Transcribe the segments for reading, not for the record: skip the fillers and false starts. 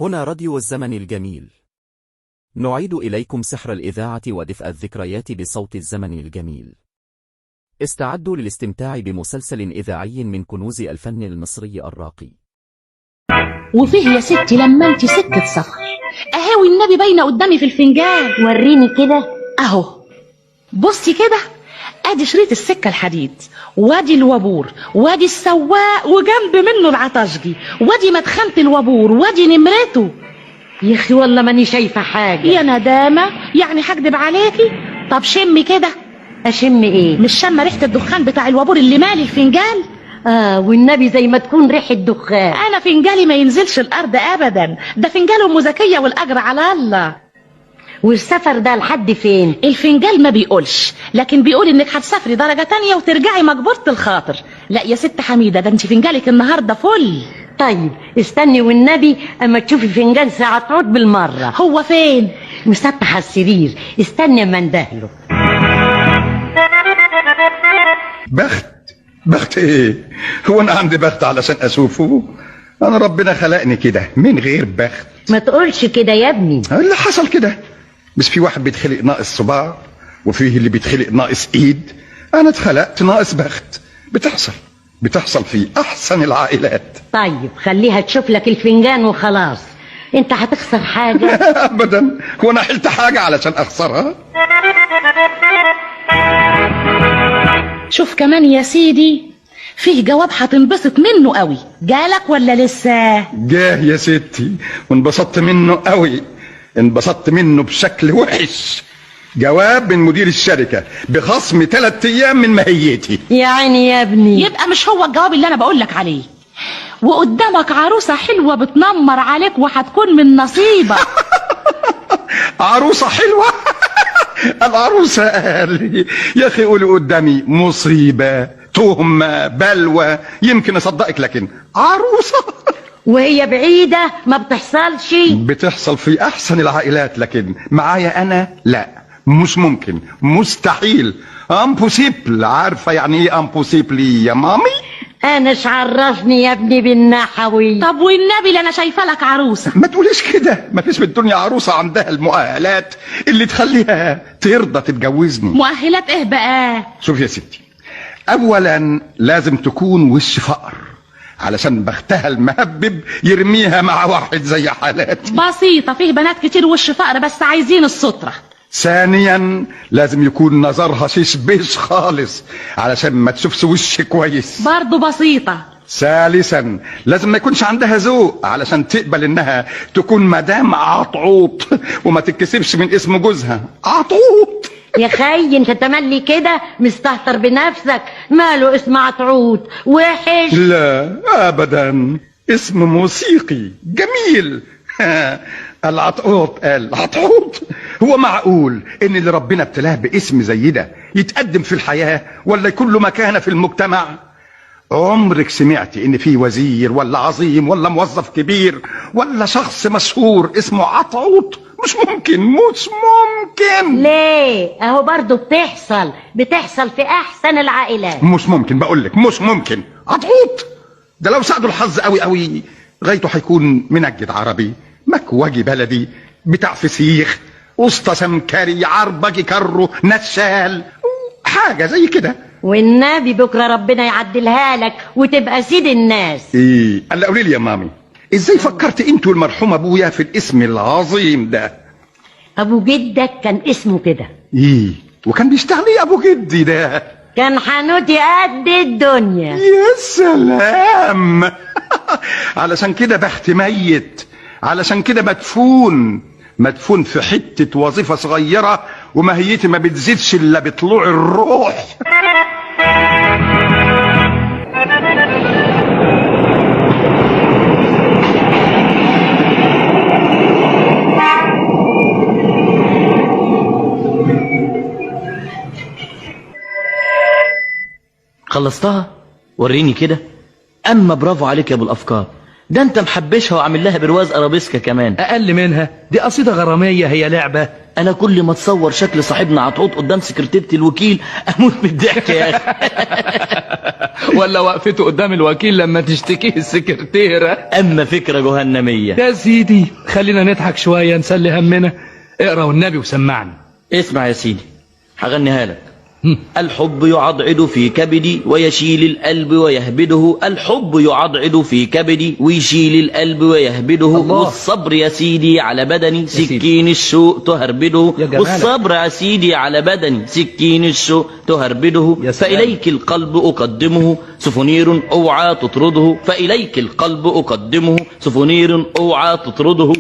هنا راديو الزمن الجميل. نعيد إليكم سحر الإذاعة ودفء الذكريات بصوت الزمن الجميل. استعدوا للاستمتاع بمسلسل إذاعي من كنوز الفن المصري الراقي. وفيه يا ستي لما انت سكة سفر اهي والنبي باينه قدامي في الفنجان. وريني كده اهو بصي كده، ادي شريط السكه الحديد، وادي الوابور، وادي السواق وجنب منه العطشجي، وادي مدخنة الوابور، وادي نمرته. يا اخي والله ماني شايفه حاجه. يا ندامه، يعني هكدب عليكي؟ طب شمي كده. اشم ايه؟ مش شامه ريحه الدخان بتاع الوابور اللي مالي الفنجان؟ والنبي زي ما تكون ريحه دخان. انا فنجالي ما ينزلش الارض ابدا، ده فنجال ام زكيه والاجر على الله. والسفر ده لحد فين؟ الفنجال ما بيقولش، لكن بيقول انك هتسافري درجه تانية وترجعي مجبوره الخاطر. لا يا ست حميده، ده انت فنجالك النهارده فل. طيب استني والنبي اما تشوفي فنجان ساعه عود بالمره. هو فين؟ مسطح على السرير، استني اما اندهله. بخت ايه؟ هو انا عندي بخت علشان اشوفه؟ انا ربنا خلقني كده من غير بخت. ما تقولش كده يا ابني. اللي حصل كده، بس في واحد بيتخلق ناقص صباع وفيه اللي بيتخلق ناقص ايد. انا اتخلقت ناقص بخت. بتحصل في احسن العائلات. طيب خليها تشوف لك الفنجان وخلاص، انت هتخسر حاجه؟ ابدا، هو انا حلت حاجه علشان اخسرها؟ شوف كمان يا سيدي، فيه جواب هتنبسط منه قوي. جالك ولا لسه؟ جاه يا ستي، وانبسطت منه قوي. انبسطت منه بشكل وحش. جواب من مدير الشركة بخصم 3 أيام من ماهيتي. يا عيني يا ابني. يبقى مش هو الجواب اللي انا بقولك عليه. وقدامك عروسة حلوة بتنمر عليك وهتكون من نصيبك. عروسة حلوة؟ العروسة قال لي يا أخي قولي قدامي مصيبة، تهمة، بلوى، يمكن أصدقك، لكن عروسة؟ وهي بعيدة ما بتحصلش. بتحصل في أحسن العائلات، لكن معايا أنا لا، مش ممكن، مستحيل، امبوسيبل. عارفة يعني ايه امبوسيبل يا مامي؟ انا عرفني يا ابني بالنحوي. طب والنبي اللي انا شايفه لك عروسة. ما تقوليش كده، ما فيش في الدنيا عروسة عندها المؤهلات اللي تخليها ترضى تتجوزني. مؤهلات ايه بقى؟ شوف يا ستي، اولا لازم تكون وش فقر علشان بختها المهبب يرميها مع واحد زي حالاتي. بسيطة، فيه بنات كتير وش فقر بس عايزين السترة. ثانيا لازم يكون نظرها شيش خالص علشان ما تشوفش وش كويس. برضو بسيطة. ثالثا لازم ما يكونش عندها ذوق علشان تقبل انها تكون مدام عطعوط وما تتكسبش من اسم جوزها عطعوط. يا خي انت تملي كده مستهتر بنفسك، ماله اسم عطعوط وحش؟ لا ابدا، اسم موسيقي جميل. العطعوط قال عطعوط. هو معقول ان اللي ربنا ابتلاه باسم زي ده يتقدم في الحياة ولا يكون له مكانة في المجتمع؟ عمرك سمعتي ان في وزير ولا عظيم ولا موظف كبير ولا شخص مشهور اسمه عطعوط؟ مش ممكن. ليه؟ اهو برضو بتحصل في احسن العائلات. مش ممكن، بقولك مش ممكن. عطعوط ده لو ساعده الحظ قوي غايته هيكون منجد عربي، مكوجي بلدي، بتاع فسيخ، اسطى سمكري، عربجي كرو، نشال، حاجة زي كده. والنبي بكرة ربنا يعدلها لك وتبقى سيد الناس. ايه قال؟ قولي لي يا مامي، ازاي فكرت انت والمرحوم ابويا في الاسم العظيم ده؟ ابو جدك كان اسمه كده. ايه وكان بيشتغل ايه ابو جدي ده؟ كان حانوتي قد الدنيا. يا سلام. علشان كده بخت ميت، علشان كده مدفون في حتة وظيفة صغيرة وماهيتي ما بتزيدش الا بطلوع الروح. خلصتها؟ وريني كده. اما برافو عليك يا ابو الافكار، ده انت محبشها وعامل لها برواز ارابيسكا كمان. اقل منها، دي قصيده غراميه، هي لعبه. انا كل ما اتصور شكل صاحبنا عطعوط قدام سكرتيرة الوكيل اموت من الضحك يا اخي. ولا وقفته قدام الوكيل لما تشتكيه السكرتيره. اما فكره جهنميه. يا سيدي خلينا نضحك شويه نسلي همنا. اقرا والنبي وسمعني. اسمع يا سيدي، هغنيها لك. الحب يعضعض في كبدي ويشيل القلب ويهبده، الحب يعضعض في كبدي ويشيل القلب ويهبده، والصبر يا سيدي على بدني سكين الشوق تهربده، والصبر يا سيدي على بدني سكين الشوق تهربده، فإليك القلب أقدمه سفنير أوعى تطرده، فإليك القلب أقدمه سفنير أوعى تطرده،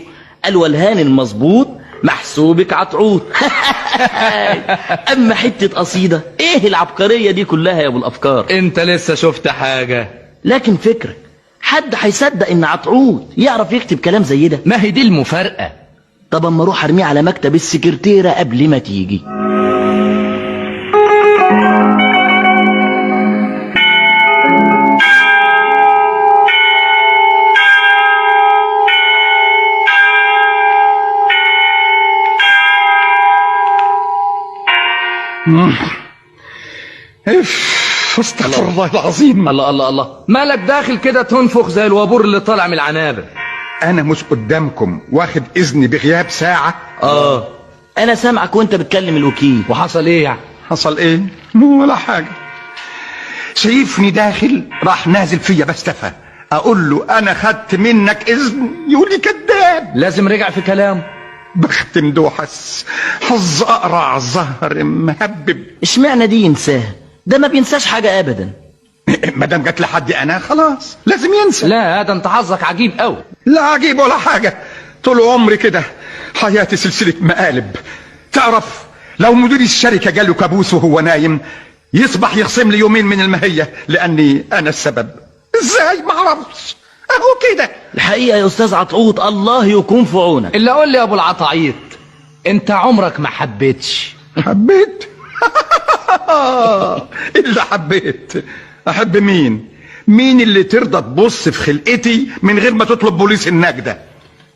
الولهان المظبوط محسوبك عطعوط. اما حتة قصيدة ايه العبقرية دي كلها يا ابو الافكار؟ انت لسه شفت حاجة؟ لكن فكرك حد هيصدق ان عطعوط يعرف يكتب كلام زي ده؟ ما هي دي المفارقة. طب اما اروح ارميه على مكتب السكرتيرة قبل ما تيجي. استغفر الله العظيم. الله الله الله، مالك داخل كده تنفخ زي الوابور اللي طالع من العنابر؟ انا مش قدامكم واخد اذن بغياب ساعة؟ انا سامعك وانت بتكلم الوكيل. وحصل ايه يعني؟ حصل ايه؟ ولا حاجة. شايفني داخل راح نازل فيا بستفى، اقول له انا خدت منك اذن، يقول لي كذاب. لازم رجع في كلامه. بختم دوحس، حظ اقرع ظهر مهبب. اشمعنى دي ينساها؟ ده ما بينساش حاجة ابدا. مادام جت لحد انا خلاص لازم ينسى. لا ده انت حظك عجيب قوي. لا عجيب ولا حاجة، طول عمري كده، حياتي سلسلة مقالب. تعرف لو مدير الشركة جاله كابوس وهو نايم يصبح يخصم لي يومين من المهية لاني انا السبب. ازاي؟ ما اعرفش، اهو كده. الحقيقة يا استاذ عطعوط الله يكون في عونك. اللي قول لي يا ابو العطاعيط، انت عمرك ما حبيتش؟ حبيت؟ اللي حبيت احب مين؟ مين اللي ترضى تبص في خلقتي من غير ما تطلب بوليس النجدة؟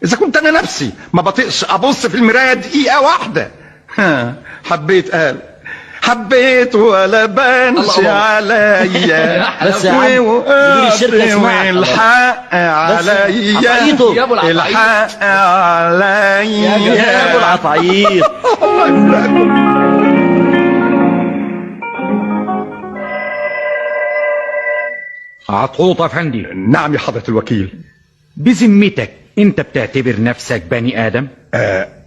اذا كنت انا نفسي ما بطيقش ابص في المراية دقيقة واحدة. حبيت، قال حبيت ولا بانش عليا. بس يا عم مدير الشركة اسمعك. الحق عليا يا ابو العطاعيط، الحق عليا يا ابو العطاعيط. عطعوط افندي. نعم يا حضرة الوكيل. بذمتك انت بتعتبر نفسك بني ادم؟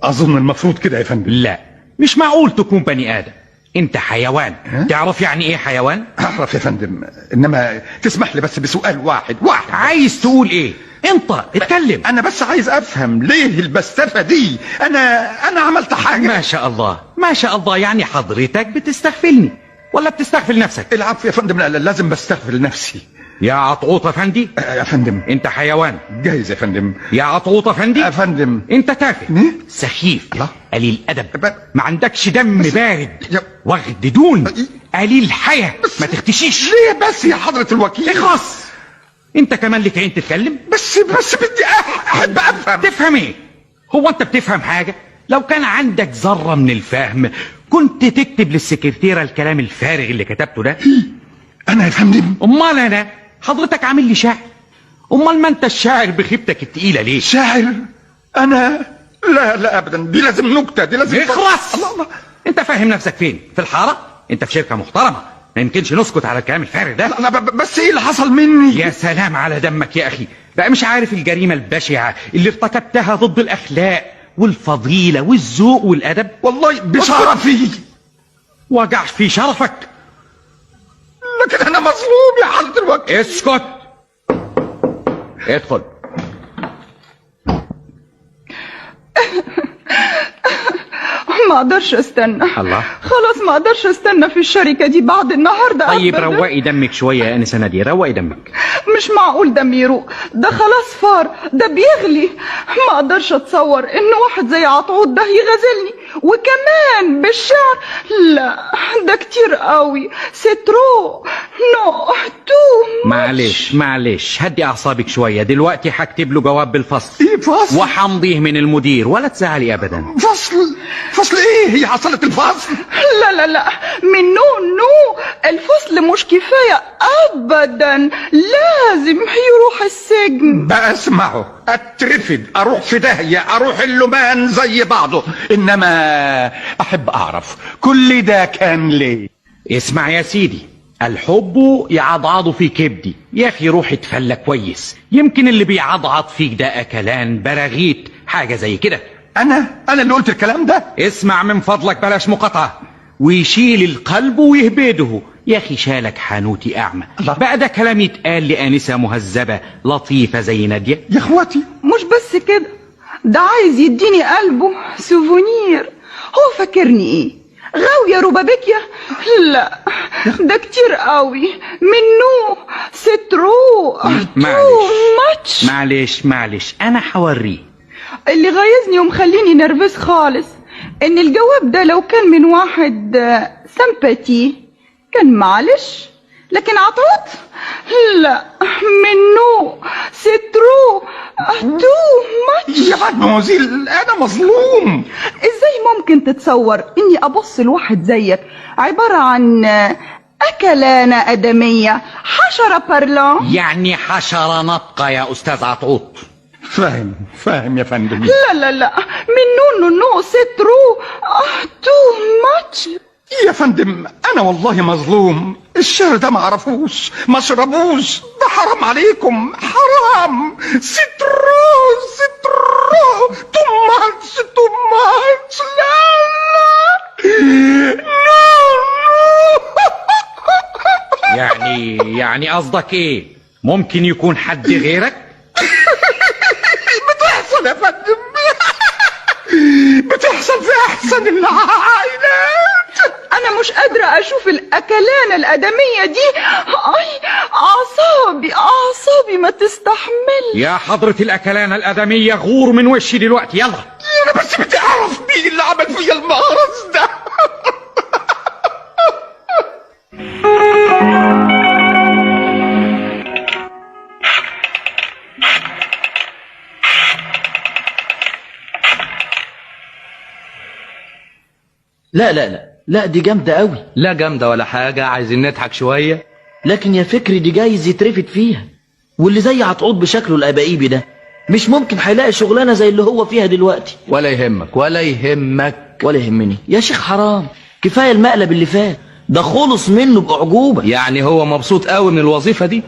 اظن المفروض كده يا فندم. لا مش معقول تكون بني ادم، انت حيوان. تعرف يعني ايه حيوان؟ اعرف يا فندم، انما تسمح لي بس بسؤال واحد. عايز تقول ايه؟ انت اتكلم. انا بس عايز افهم ليه البستفة دي؟ انا عملت حاجة؟ ما شاء الله ما شاء الله، يعني حضرتك بتستغفلني ولا بتستغفل نفسك؟ العفو يا فندم، لا لازم بستغفل نفسي. يا عطعوط افندي. يا فندم. انت حيوان. جايز يا فندم. يا عطعوط افندي. يا فندم. انت تافه سخيف الله. قليل ادب، ما عندكش دم بارد، واخد دون، قليل حياة، ما تختشيش. ليه بس يا حضرة الوكيل؟ اخلص. انت كمان لك عين تتكلم؟ بس بدي احب افهم. تفهم ايه؟ هو انت بتفهم حاجة؟ لو كان عندك ذرة من الفهم كنت تكتب للسكرتيرة الكلام الفارغ اللي كتبته ده. انا يا فندم؟ امال انا؟ حضرتك عامل لي شاعر. امال ما انت الشاعر بخيبتك التقيلة ليه؟ شاعر؟ انا لا ابدا، دي لازم نكتة، دي لازم. اخرس. الله. انت فاهم نفسك فين؟ في الحارة؟ انت في شركة محترمة، ما يمكنش نسكت على الكلام الفارغ ده. لا بس ايه اللي حصل مني؟ يا سلام على دمك يا اخي، بقى مش عارف الجريمة البشعة اللي ارتكبتها ضد الاخلاق والفضيلة والذوق والادب؟ والله بشرفي. وجع في شرفك. لكن انا مظلوم يا حضرة الوكيل. اسكت. ادخل. ما اقدرش استنى. الله. خلاص ما اقدرش استنى في الشركة دي بعد النهاردة. طيب أبداً. روقي دمك شوية يا انسة نادية، روقي دمك. مش معقول دمي يروق، ده خلاص فار، ده بيغلي. ما اقدرش اتصور ان واحد زي عطعوط ده يغازلني وكمان بالشعر. لا ده كتير قوي، سترو، نو تو. معلش هدي اعصابك شويه. دلوقتي هكتب له جواب بالفصل. ايه فصل؟ وحمضيه من المدير، ولا تزعلي ابدا. فصل ايه؟ هي حصلت الفصل؟ لا من نو الفصل مش كفاية أبدا، لازم يروح السجن. بقى اسمعوا، اترفد، اروح في داهية، اروح اللمان زي بعضه، انما احب اعرف كل ده كان ليه؟ اسمع يا سيدي، الحب يعضعض في كبدي. يا اخي روح اتفلى كويس، يمكن اللي بيعضعض فيك ده اكلان براغيث، حاجه زي كده. انا اللي قلت الكلام ده؟ اسمع من فضلك، بلاش مقاطعه. ويشيل القلب ويهبده. يا اخي شالك حانوتي اعمى. بقى ده كلام يتقال لانسه مهذبه لطيفه زي ناديه؟ يا اخواتي مش بس كده، ده عايز يديني قلبه سوفونير. هو فاكرني ايه، غاوية روبابيكيا؟ لا ده كتير قوي. منو سترو معلش انا حوريه. اللي غيظني ومخليني نرفز خالص ان الجواب ده لو كان من واحد سمباتي كان معلش، لكن عطوط لا. منو سترو تو ماتش. يا مدموزيل، انا مظلوم. ازاي ممكن تتصور اني ابص لواحد زيك عبارة عن اكلانة ادمية، حشرة بارلان؟ يعني حشرة نطقة يا استاذ عطوط. فاهم يا فندم. لا من نو سترو تو ماتش. يا فندم انا والله مظلوم، الشعر ده ما اعرفوش، ما اشربوش، ده حرام عليكم، حرام. سترو تو ماتش. نو. يعني قصدك ايه؟ ممكن يكون حد غيرك؟ بتحصل يا فندم، بتحصل في احسن العائلات. انا مش قادرة اشوف الاكلانة الادمية دي. اي اعصابي ما تستحمل. يا حضرة الاكلانة الادمية، غور من وشي دلوقتي، يلا. انا بس بدي اعرف مين اللي عمل فيا المغرز ده. لا دي جامدة قوي. لا جامدة ولا حاجة، عايزين نضحك شوية. لكن يا فكري دي جايز يترفد فيها، واللي زي عطعوط بشكله الابائيبي ده مش ممكن هيلاقي شغلانة زي اللي هو فيها دلوقتي. ولا يهمك ولا يهمني يا شيخ، حرام، كفاية المقلب اللي فات ده، خلص منه بأعجوبة. يعني هو مبسوط قوي من الوظيفة دي؟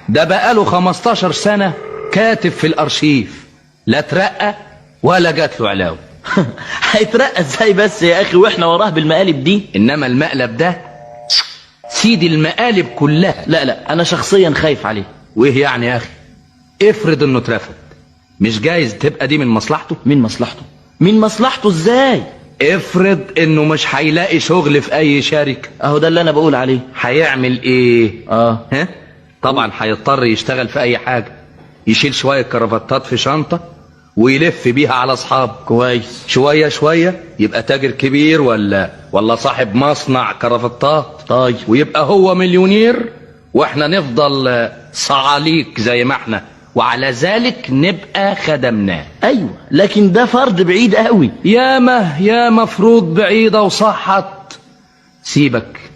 ده بقاله 15 سنة كاتب في الارشيف، لا ترقى ولا جات له علاوة. هيترقى ازاي بس يا اخي واحنا وراه بالمقالب دي؟ انما المقلب ده سيدي المقالب كلها. لا انا شخصيا خايف عليه. وايه يعني يا اخي؟ افرض انه اترفد، مش جايز تبقى دي من مصلحته؟ من مصلحته ازاي؟ افرض انه مش هيلاقي شغل في اي شركة، اهو ده اللي انا بقول عليه. هيعمل ايه؟ ها؟ طبعا هيضطر يشتغل في اي حاجة، يشيل شوية كرافتات في شنطة ويلف بيها على اصحابه. كويس. شوية يبقى تاجر كبير ولا صاحب مصنع كرافتات. طيب. ويبقى هو مليونير واحنا نفضل صعاليك زي ما احنا، وعلى ذلك نبقى خدمناه. ايوه، لكن ده فرض بعيد قوي. يا مفروض بعيدة وصحت.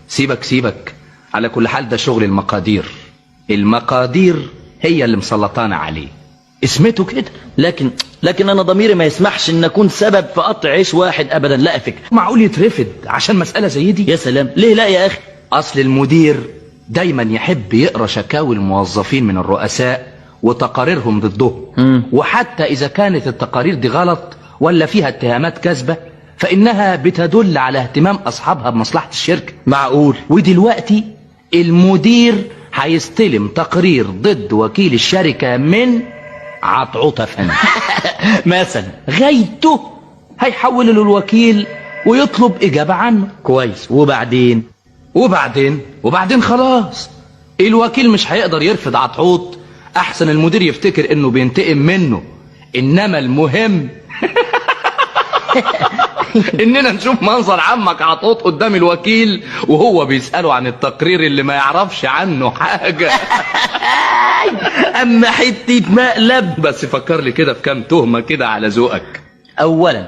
سيبك. على كل حال ده شغل المقادير هي اللي مسلطانا عليه، اسمته كده. لكن انا ضميري ما يسمحش ان اكون سبب في قطع عيش واحد ابدا. لا فكرة معقول يترفد عشان مسألة زي دي؟ يا سلام، ليه لا يا اخي؟ اصل المدير دايما يحب يقرأ شكاوي الموظفين من الرؤساء وتقاريرهم ضدهم، وحتى اذا كانت التقارير دي غلط ولا فيها اتهامات كاذبة فانها بتدل على اهتمام اصحابها بمصلحة الشركة. معقول؟ ودلوقتي المدير هيستلم تقرير ضد وكيل الشركة من عطعوطة فندم. مثلا غايته هيحول له الوكيل ويطلب إجابة عنه. كويس. وبعدين خلاص الوكيل مش هيقدر يرفض عطعوط. أحسن المدير يفتكر إنه بينتقم منه، إنما المهم اننا نشوف منظر عمك عطوط قدام الوكيل وهو بيسأله عن التقرير اللي ما يعرفش عنه حاجة. اما حتة مقلب. بس فكر لي كده في كام تهمة كده على ذوقك. اولا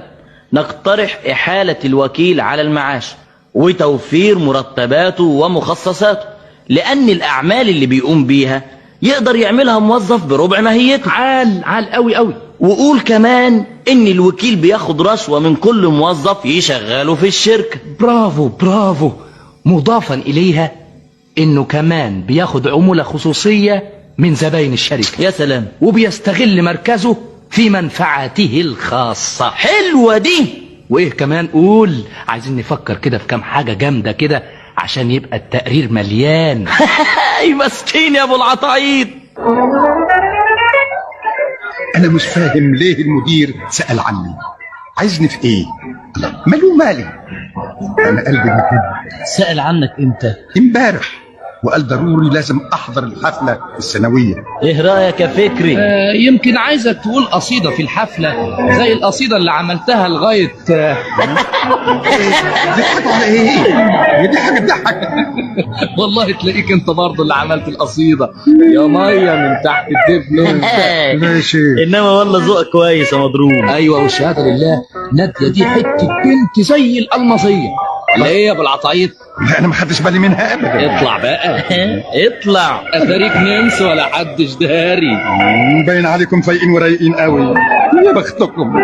نقترح احالة الوكيل على المعاش وتوفير مرتباته ومخصصاته، لان الاعمال اللي بيقوم بيها يقدر يعملها موظف بربع ماهيته. عال قوي قوي. وقول كمان ان الوكيل بياخد رشوة من كل موظف يشغله في الشركة. برافو. مضافا اليها انه كمان بياخد عمولة خصوصية من زباين الشركة. يا سلام. وبيستغل مركزه في منفعته الخاصة. حلوة دي. وايه كمان؟ قول. عايزين نفكر كده في كام حاجة جامدة كده عشان يبقى التقرير مليان. اي مسكين يا ابو العطايد. انا مش فاهم ليه المدير سأل عني. عايزني في ايه؟ ماله مالي؟ انا قلبي بكده. سأل عنك امتى؟ امبارح، وقال ضروري لازم احضر الحفلة السنوية. ايه رأيك يا فكري؟ يمكن عايزك تقول قصيدة في الحفلة زي القصيدة اللي عملتها لغاية بتضحكوا على ايه؟ دي حاجة تضحك. والله تلاقيك انت برضه اللي عملت القصيدة يا مية من تحت الدبل. ماشي. انما والله ذوقك كويس يا مضروب. ايوه والشهادة لله، نادية دي حتة بنت زي الألمظية. لا ايه يا ابو العطايد؟ انا ما خدتش بالي منها ابدا. اطلع بقى. اطلع. اتاريك نمس ولا حدش داري. باين عليكم فايقين ورايقين قوي. يا بختكم.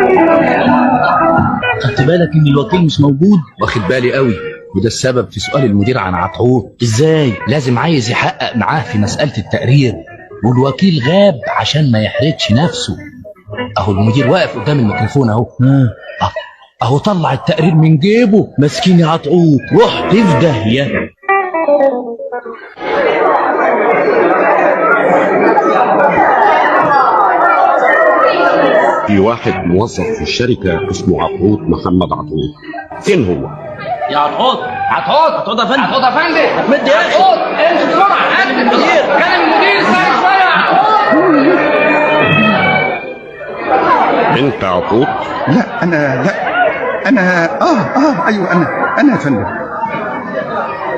خدت بالك ان الوكيل مش موجود؟ واخد بالي قوي، وده السبب في سؤال المدير عن عطعوط. ازاي؟ لازم عايز يحقق معاه في مسألة التقرير، والوكيل غاب عشان ما يحرجش نفسه. اهو المدير واقف قدام الميكروفون اهو. اهو طلع التقرير من جيبه. مسكين يا عطعوط، رحت في داهية. في واحد موظف في الشركة اسمه عطوط محمد عطوط. فين هو؟ يا عطعوط. عطعوط يا فندم. عطوط يا فندم. هتمد يا اخي. عطوط امشي بسرعة. قد المدير. كان المدير سايق شوية يا عطوط. انت عطوط؟ لا انا ايوه انا يا فندم.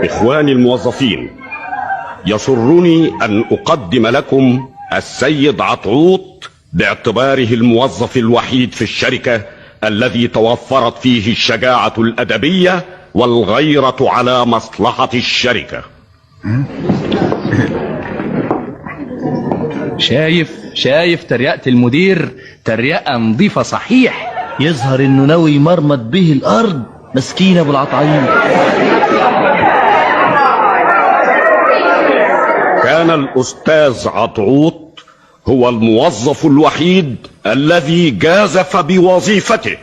اخواني الموظفين، يسرني ان اقدم لكم السيد عطوط باعتباره الموظف الوحيد في الشركة الذي توفرت فيه الشجاعة الأدبية والغيرة على مصلحة الشركة. شايف تريقة المدير؟ تريقة نظيفة صحيح. يظهر انه ناوي يمرمط به الارض. مسكين ابو العطايد. كان الأستاذ عطوط هو الموظف الوحيد الذي جازف بوظيفته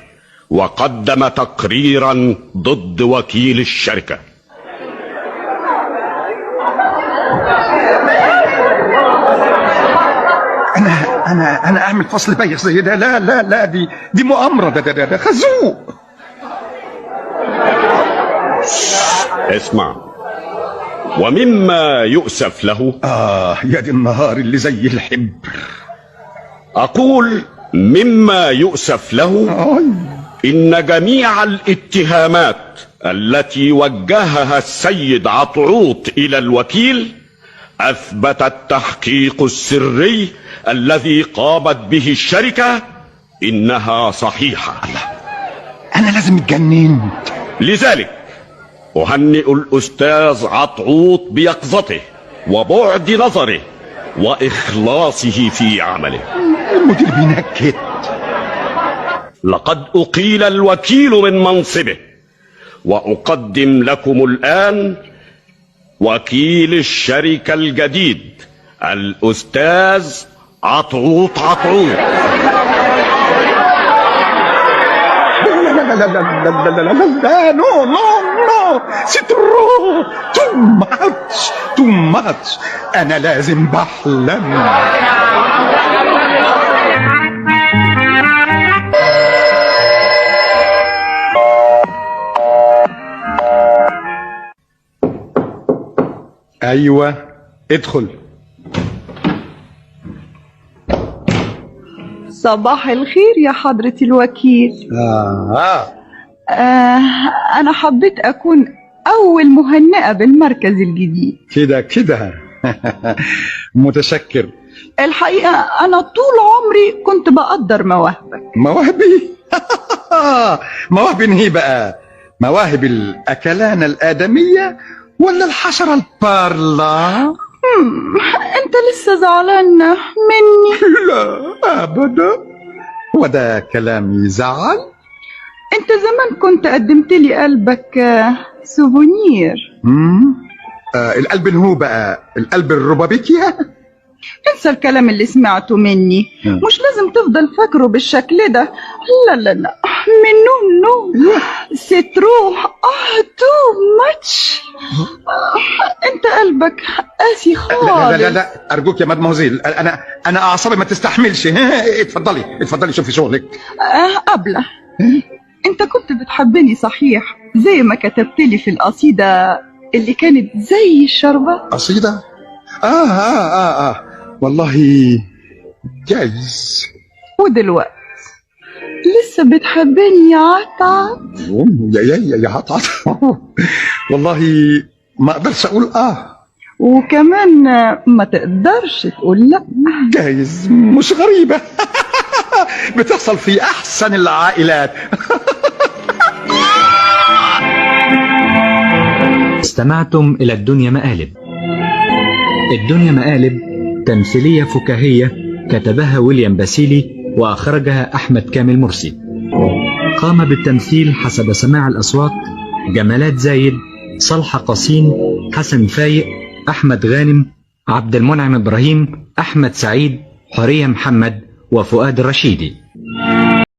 وقدم تقريرا ضد وكيل الشركة. انا اعمل فصل بايخ زي ده؟ لا دي مؤامرة. ده خازوق. اسمع، ومما يؤسف له يا دي النهار اللي زي الحبر. أقول مما يؤسف له إن جميع الاتهامات التي وجهها السيد عطوط إلى الوكيل أثبت التحقيق السري الذي قامت به الشركة إنها صحيحة. أنا لازم اتجننت. لذلك أهنئ الأستاذ عطوط بيقظته وبعد نظره وإخلاصه في عمله. المدير بينكت. لقد أقيل الوكيل من منصبه، وأقدم لكم الآن وكيل الشركة الجديد الأستاذ عطوط. لا نو سترو تو ماتش. أنا لازم بحلم. أيوة ادخل. صباح الخير يا حضرة الوكيل. أنا حبيت أكون أول مهنئة بالمركز الجديد. كده متشكر. الحقيقة أنا طول عمري كنت بقدر مواهبك. مواهبي؟ مواهب هي بقى؟ مواهب الأكلانة الآدمية ولا الحشرة البارلا؟ أنت لسه زعلان مني؟ لا أبدا، وده كلام يزعل. أنت زمان كنت قدمت لي قلبك سوفونير. القلب هو بقى القلب الربابيكيا؟ انسى الكلام اللي سمعته مني. مش لازم تفضل فاكره بالشكل ده. لا منو سترو تو ماتش. انت قلبك قاسي خالص. لا ارجوك يا مادموزيل، انا اعصابي ما تستحملش. اتفضلي شوفي شغلك. قبله انت كنت بتحبني صحيح زي ما كتبت لي في القصيدة اللي كانت زي الشربة؟ قصيدة؟ والله جايز. ودلوقتي لسه بتحبني يا عطعط؟ يا عطعط. والله ما اقدرش اقول وكمان ما تقدرش تقول لا. جايز، مش غريبة. بتحصل في احسن العائلات. استمعتم إلى الدنيا مقالب. الدنيا مقالب تمثيلية فكاهية كتبها ويليام باسيلي وأخرجها أحمد كامل مرسي. قام بالتمثيل حسب سماع الأصوات جمالات زايد، صالحة قاسين، حسن فايق، أحمد غانم، عبد المنعم إبراهيم، أحمد سعيد، حورية محمد، وفؤاد الرشيدي.